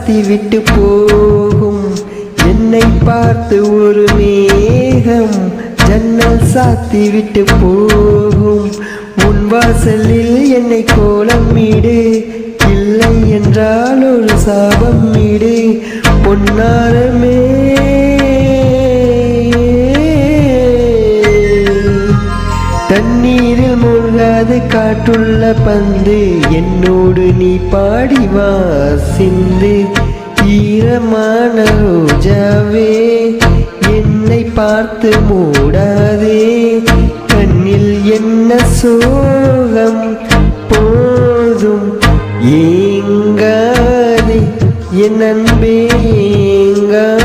சாத்தி விட்டு போகும். என்னை பார்த்து ஒரு மேகம் ஜன்னல் சாத்தி விட்டு போகும். உன் வாசலில் என்னை கோலமிடு, இல்லை என்றால் ஒரு சாபம் இடு. பொன்னாரமே தண்ணீரில் மூழ்காது காற்றுள்ள பந்து, என்னோடு நீ பாடி வா சிந்து. ஈரமான ரோஜாவே என்னை பார்த்து மூடாதே, கண்ணில் என்ன சோகம் போதும். ஏங்காதே என் அன்பே ஏங்காதே.